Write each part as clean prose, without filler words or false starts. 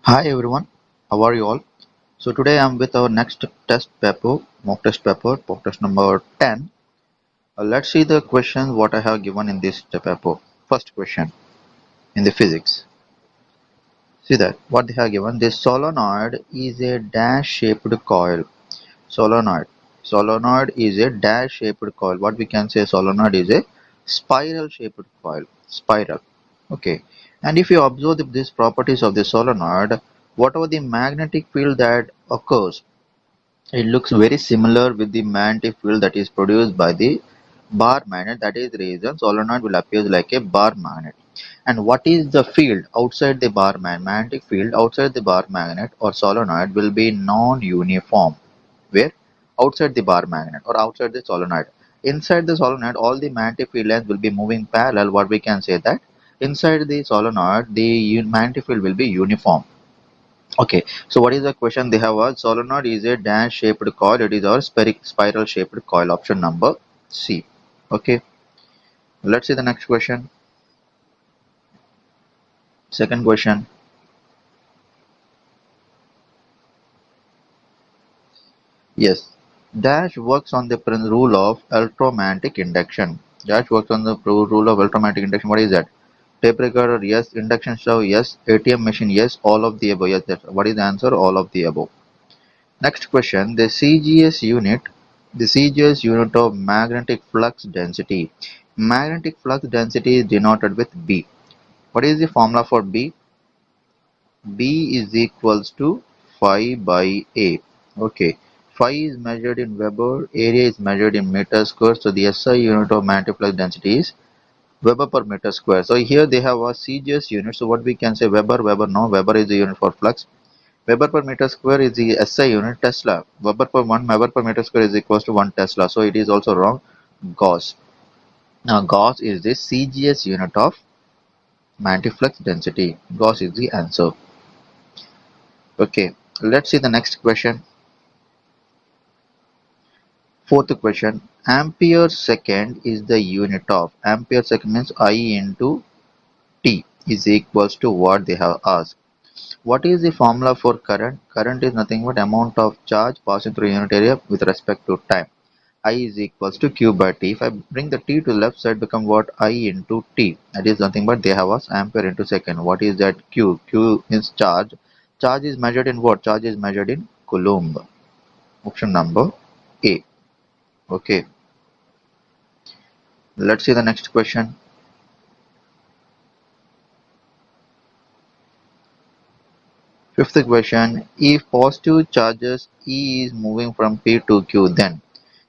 Hi everyone, how are you all? So today I'm with our next test paper, mock test number 10. Let's see the questions what I have given in this paper. First question in the physics. See that what they have given. This solenoid is a dash shaped coil. Solenoid. Solenoid is a dash shaped coil. What we can say solenoid is a spiral shaped coil. Spiral. Okay. And if you observe these properties of the solenoid, whatever the magnetic field that occurs, it looks very similar with the magnetic field that is produced by the bar magnet. That is the reason solenoid will appear like a bar magnet. And what is the field outside the bar magnet? Magnetic field outside the bar magnet or solenoid will be non-uniform. Where? Outside the bar magnet or outside the solenoid. Inside the solenoid, all the magnetic field lines will be moving parallel. What we can say that inside the solenoid, the magnetic field will be uniform. Okay, so what is the question they have? A solenoid is a dash shaped coil. It is our spiral shaped coil. Option number C. Okay, let's see the next question. Second question. Yes, dash works on the rule of electromagnetic induction. Dash works on the rule of electromagnetic induction. What is that? Tape recorder, yes. Induction stove, yes. ATM machine, yes. All of the above, yes. What is the answer? All of the above. Next question. The CGS unit of magnetic flux density. Magnetic flux density is denoted with B. What is the formula for B? B is equals to phi by A. Okay. Phi is measured in Weber, area is measured in meter square. So the SI unit of magnetic flux density is Weber per meter square. So here they have a CGS unit. So what we can say Weber, no, Weber is the unit for flux. Weber per meter square is the SI unit. Tesla. Weber per meter square is equals to 1 Tesla. So it is also wrong. Gauss. Now Gauss is the CGS unit of magnetic flux density. Gauss is the answer. Okay. Let's see the next question. Fourth question. Ampere second is the unit of. Ampere second means I into T is equals to what they have asked. What is the formula for current? Current is nothing but amount of charge passing through unit area with respect to time. I is equals to Q by T. If I bring the T to the left side, become what? I into T. That is nothing but they have us ampere into second. What is that? Q. Q is charge. Charge is measured in what? Charge is measured in Coulomb. Option number A. Okay. Let's see the next question. Fifth question. If positive charges E is moving from P to Q, then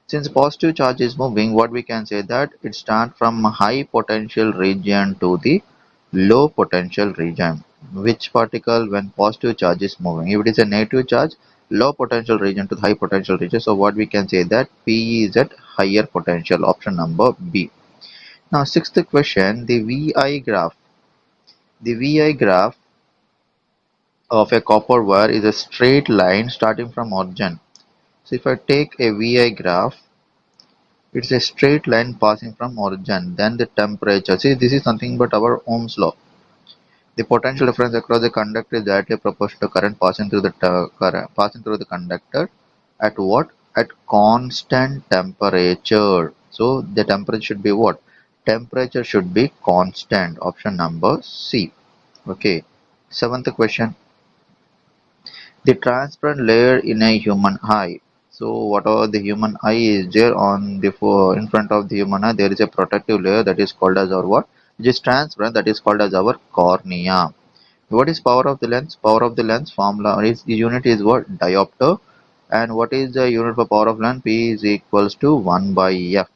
since positive charge is moving, what we can say that it starts from high potential region to the low potential region. Which particle when positive charge is moving? If it is a negative charge, low potential region to the high potential region. So what we can say that P is at higher potential. Option number B. Now sixth question, the VI graph. The VI graph of a copper wire is a straight line starting from origin. So if I take a VI graph, it's a straight line passing from origin, then the temperature. See, this is nothing but our Ohm's law. The potential difference across the conductor is directly proportional to current passing through the conductor at what? At constant temperature. So the temperature should be what? Temperature should be constant. Option number C. Okay. Seventh question. The transparent layer in a human eye. So whatever the human eye is there on the in front of the human eye, there is a protective layer that is called as our what? Which is transparent, that is called as our cornea. What is power of the lens? Power of the lens formula is the unit is what? Diopter. And what is the unit for power of lens? P is equals to 1 by F.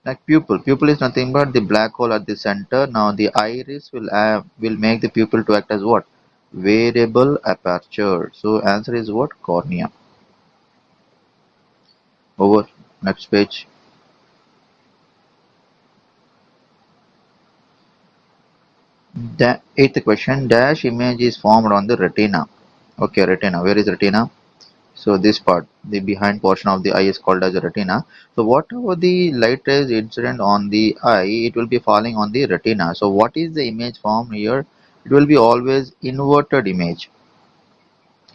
Like pupil. Pupil is nothing but the black hole at the center. Now the iris will make the pupil to act as what? Variable aperture. So answer is what? Cornea. Over. Next page. Eighth question. Dash image is formed on the retina. Okay, retina. Where is retina? So this part, the behind portion of the eye is called as a retina. So whatever the light rays incident on the eye, it will be falling on the retina. So what is the image formed here? It will be always inverted image.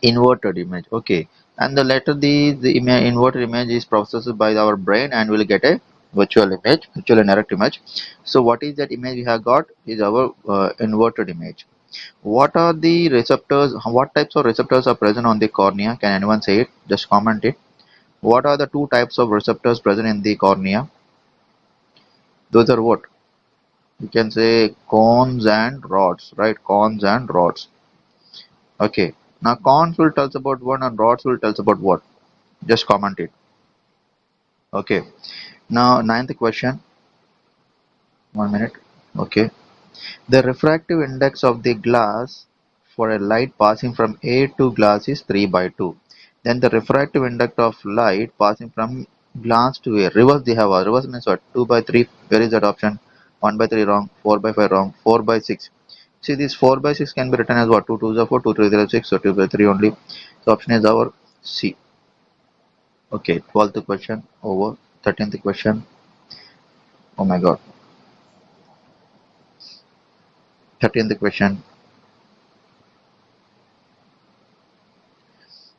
inverted image. Okay, and the later the inverted image is processed by our brain and we'll get a virtual image, virtual and direct image. So what is that image we have got is our inverted image. What are the receptors, what types of receptors are present on the cornea? Can anyone say it? Just comment it. What are the two types of receptors present in the cornea? Those are what? You can say cones and rods, right? Cones and rods. Okay, now cones will tell us about one and rods will tell us about what? Just comment it. Okay, now ninth question. 1 minute. Okay, the refractive index of the glass for a light passing from A to glass is 3 by 2. Then the refractive index of light passing from glass to A. Reverse they have. Reverse means what? 2 by 3. Where is that option? 1 by 3 wrong. 4 by 5 wrong. 4 by 6. See, this 4 by 6 can be written as what? 2 2s are 4, 2 3s are 6, so 2 by 3 only. So option is our C. Okay, 12th question over. 13th question. Oh my god. 13th question.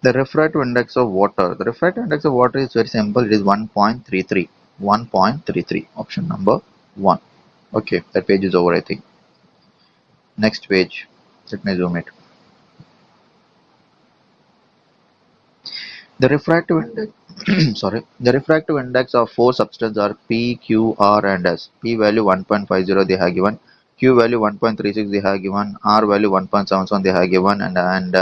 The refractive index of water. The refractive index of water is very simple. It is 1.33. 1.33. Option number 1. Okay, that page is over, I think. Next page. Let me zoom it. The refractive index, sorry, the refractive index of four substances are P, Q, R, and S. P value 1.50 they have given, Q value 1.36 they have given, R value 1.71 they have given, and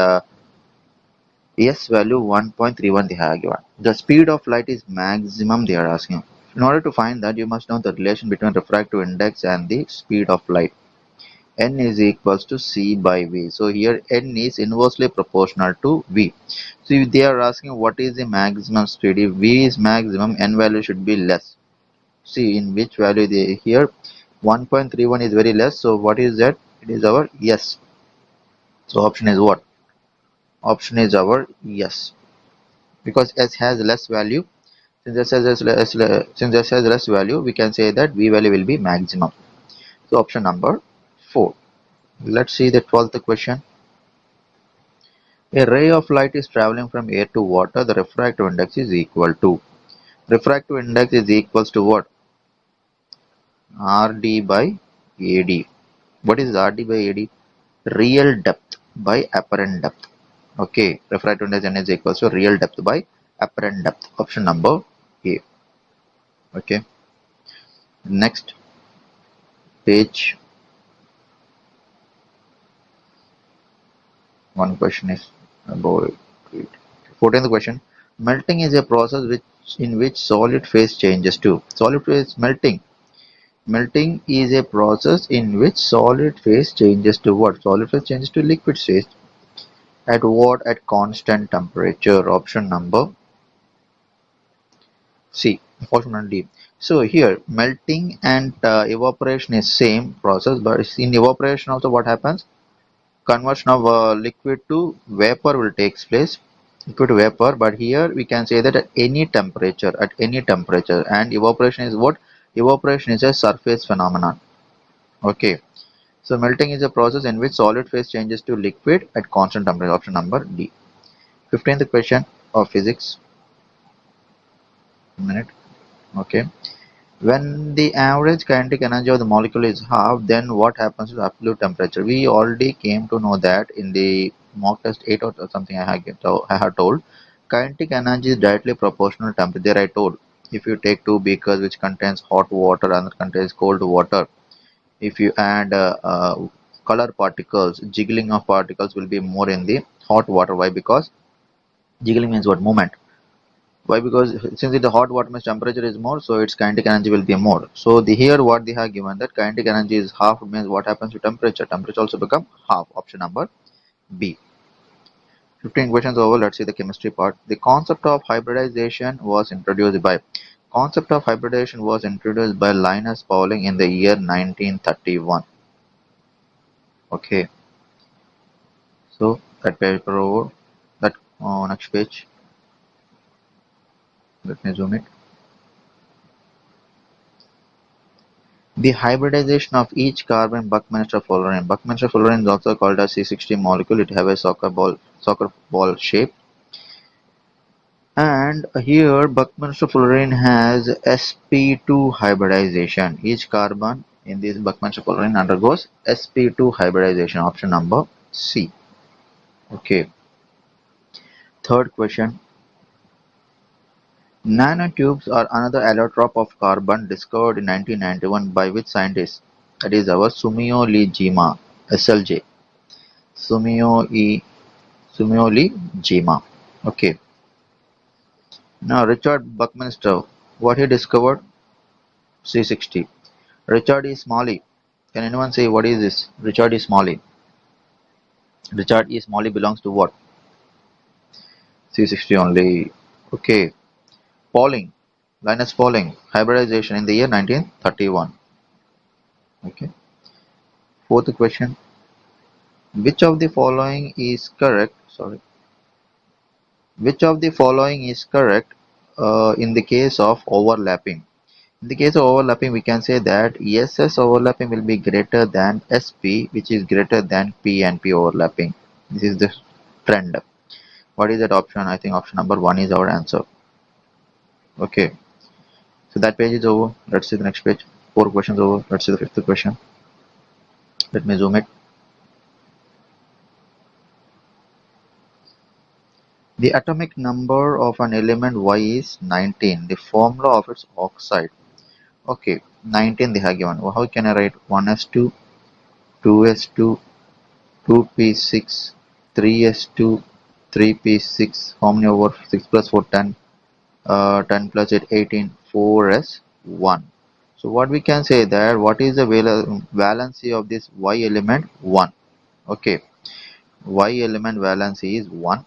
S value 1.31 they have given. The speed of light is maximum they are asking. In order to find that, you must know the relation between refractive index and the speed of light. N is equals to C by V. So here N is inversely proportional to V. So if they are asking what is the maximum speed, if V is maximum, N value should be less. See in which value they here 1.31 is very less. So what is that? It is our yes. So option is what? Option is our yes. Because S has less value. Since S has less value, we can say that V value will be maximum. So option number 4. Let's see the 12th question. A ray of light is traveling from air to water. The refractive index is equal to. Refractive index is equals to what? RD by AD. What is RD by AD? Real depth by apparent depth. Okay, refractive index N is equals to real depth by apparent depth. Option number A. Okay. Next page. One question is about it. 14th question. Melting is a process in which solid phase changes to. Solid phase melting. Melting is a process in which solid phase changes to what? Solid phase changes to liquid phase. At what? At constant temperature. Option number C. Option number D. So here melting and evaporation is same process, but in evaporation also what happens? Conversion of liquid to vapor will takes place. Liquid to vapor, but here we can say that at any temperature, and evaporation is what? Evaporation is a surface phenomenon. Okay. So melting is a process in which solid phase changes to liquid at constant temperature. Option number D. 15th question of physics. A minute. Okay. When the average kinetic energy of the molecule is half, then what happens to absolute temperature? We already came to know that in the mock test 8 or something I had told. Kinetic energy is directly proportional to temperature. There I told. If you take two beakers which contains hot water and contains cold water, if you add color particles, jiggling of particles will be more in the hot water. Why? Because jiggling means what? Movement. Why? Because since the hot water means temperature is more, so its kinetic energy will be more. So the here what they have given that kinetic energy is half, means what happens to temperature? Temperature also become half. Option number B. 15 questions over. Let's see the chemistry part. The concept of hybridization was introduced by. Concept of hybridization was introduced by Linus Pauling in the year 1931. Okay. So that paper over. That next page. Let me zoom it. The hybridization of each carbon Buckminster fullerene. Buckminster fullerene is also called as C60 molecule. It have a soccer ball soccer ball shape. And here Buckminster fullerene has sp2 hybridization. Each carbon in this Buckminster fullerene undergoes sp2 hybridization. Option number C. Okay. Third question. Nanotubes are another allotrope of carbon discovered in 1991 by which scientist? That is our Sumio Lee Jima, SLJ. Sumio E. Sumio Lee Jima. Okay. Now Richard Buckminster, what he discovered? C60. Richard E. Smalley. Can anyone say what is this? Richard E. Smalley. Richard E. Smalley belongs to what? C60 only. Okay. Pauling. Linus Pauling. Hybridization in the year 1931. Okay. Fourth question. Which of the following is correct? Sorry. Which of the following is correct in the case of overlapping? In the case of overlapping, we can say that SS overlapping will be greater than SP, which is greater than PNP overlapping. This is the trend. What is that option? I think option number 1 is our answer. Okay, so that page is over. Let's see the next page. 4 questions over. Let's see the fifth question. Let me zoom it. The atomic number of an element Y is 19. The formula of its oxide. Okay, 19 they have given. How can I write 1s2, 2s2, 2p6, 3s2, 3p6, how many over 6 plus 4, 10, 10 plus 8, 18, 4s1. So what we can say that what is the valency of this Y element? 1. Okay, Y element valency is 1.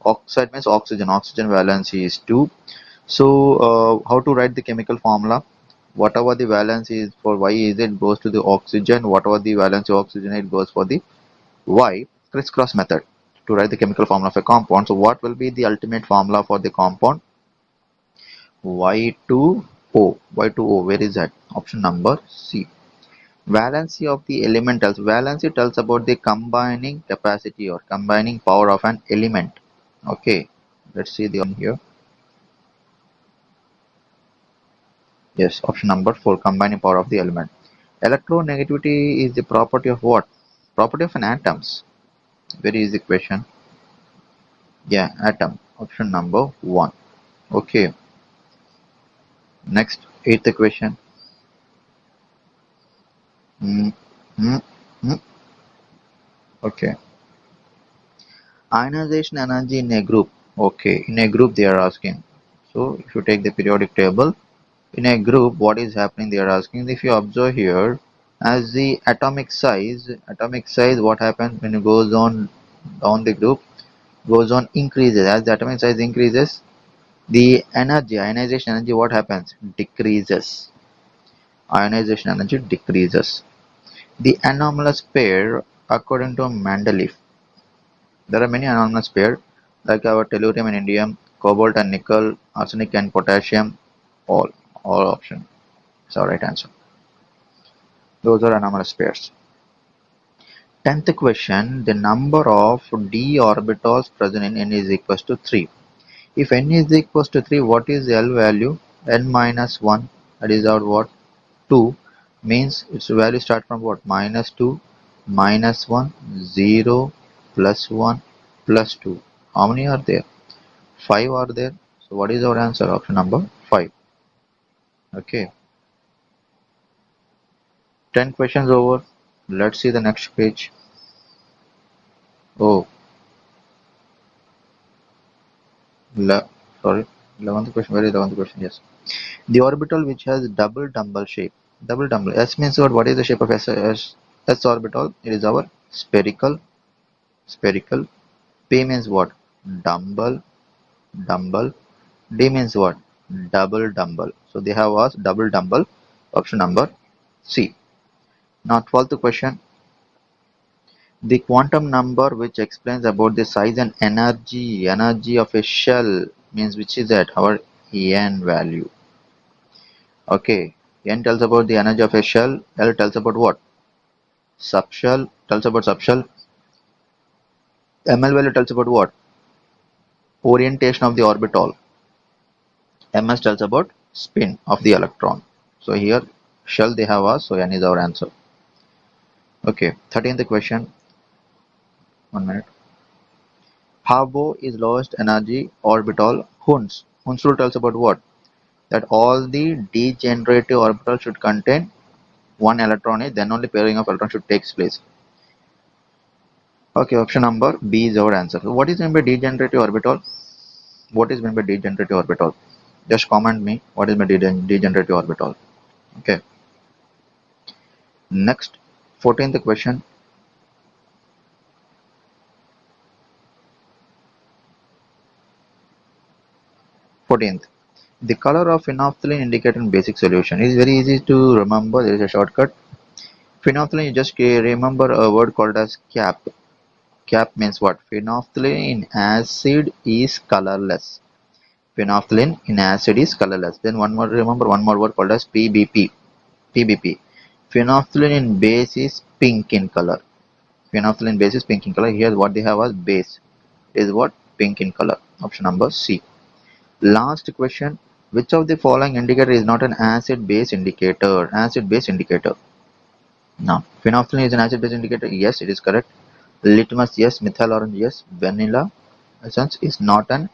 Oxide means oxygen. Oxygen valency is 2. So how to write the chemical formula? Whatever the valency is for Y is it goes to the oxygen. Whatever the valency of oxygen it goes for the Y. Crisscross method to write the chemical formula of a compound. So what will be the ultimate formula for the compound? Y2O. Y2O. Where is that? Option number C. Valency of the elementals. Valency tells about the combining capacity or combining power of an element. Okay. Let's see the one here. Yes, option number 4, combining power of the element. Electronegativity is the property of what? Property of an atoms. Very easy question. Yeah, atom. Option number 1. Okay. Next, eighth question. Mm, mm, mm. Okay. Ionization energy in a group. Okay, in a group they are asking. So if you take the periodic table, in a group, what is happening? They are asking. If you observe here, as the atomic size, what happens when it goes on down the group, goes on increases. As the atomic size increases, the energy, ionization energy, what happens? Decreases. Ionization energy decreases. The anomalous pair, according to Mendeleev, there are many anomalous pairs like our tellurium and indium, cobalt and nickel, arsenic and potassium, all, all option. It's our right answer. Those are anomalous pairs. 10th question, the number of d orbitals present in n is equals to 3. If n is equals to 3, what is the L value? N minus 1, that is our what? 2 means its value start from what? Minus 2, minus 1, 0, plus 1, plus 2. How many are there? 5 are there. So what is our answer? Option number 5. Okay. 10 questions over. Let's see the next page. Oh, sorry. 11th question. Where is 11th question? Yes. The orbital which has double dumbel shape. Double dumbel. S means what? What is the shape of S orbital? It is our spherical. Spherical. P means what? Dumbel. Dumbel. D means what? Double dumbel. So they have asked double dumbel. Option number C. Now 12th question. The quantum number which explains about the size and energy of a shell means which is that our n value. Okay, n tells about the energy of a shell, L tells about what? Subshell, tells about subshell, ML value tells about what? Orientation of the orbital. MS tells about spin of the electron. So here shell they have asked, so N is our answer. Okay, 13th question. 1 minute. Habo is lowest energy orbital Hunds. Hund's rule tells about what? That all the degenerative orbitals should contain one electron each, then only pairing of electrons should take place. Okay, option number B is our answer. So what is meant by degenerative orbital? What is meant by degenerative orbital? Just comment me what is meant by degenerative orbital. Okay. Next, 14th question. 14th. The color of phenolphthalein indicated in basic solution. It is very easy to remember. There is a shortcut. Phenolphthalein, you just remember a word called as cap. Cap means what? Phenolphthalein in acid is colorless. Phenolphthalein in acid is colorless. Then remember one more word called as PBP. PBP. Phenolphthalein in base is pink in color. Phenolphthalein base is pink in color. Here what they have as base is what? Pink in color. Option number C. Last question. Which of the following indicator is not an acid base indicator? Acid base indicator. Now, phenolphthalein is an acid base indicator. Yes, it is correct. Litmus, yes. Methyl orange, yes. Vanilla essence is not an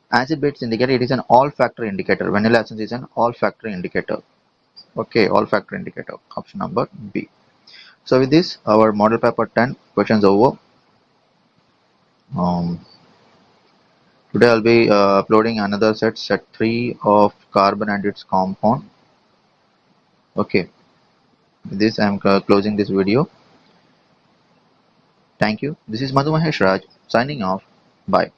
acid base indicator. It is an olfactory indicator. Vanilla essence is an olfactory indicator. Okay, olfactory indicator. Option number B. So with this, our model paper 10 questions over. Um, Today I'll be uploading another set 3 of carbon and its compound. Okay, with this I'm closing this video. Thank you. This is Madhu Mahesh Raj signing off. Bye.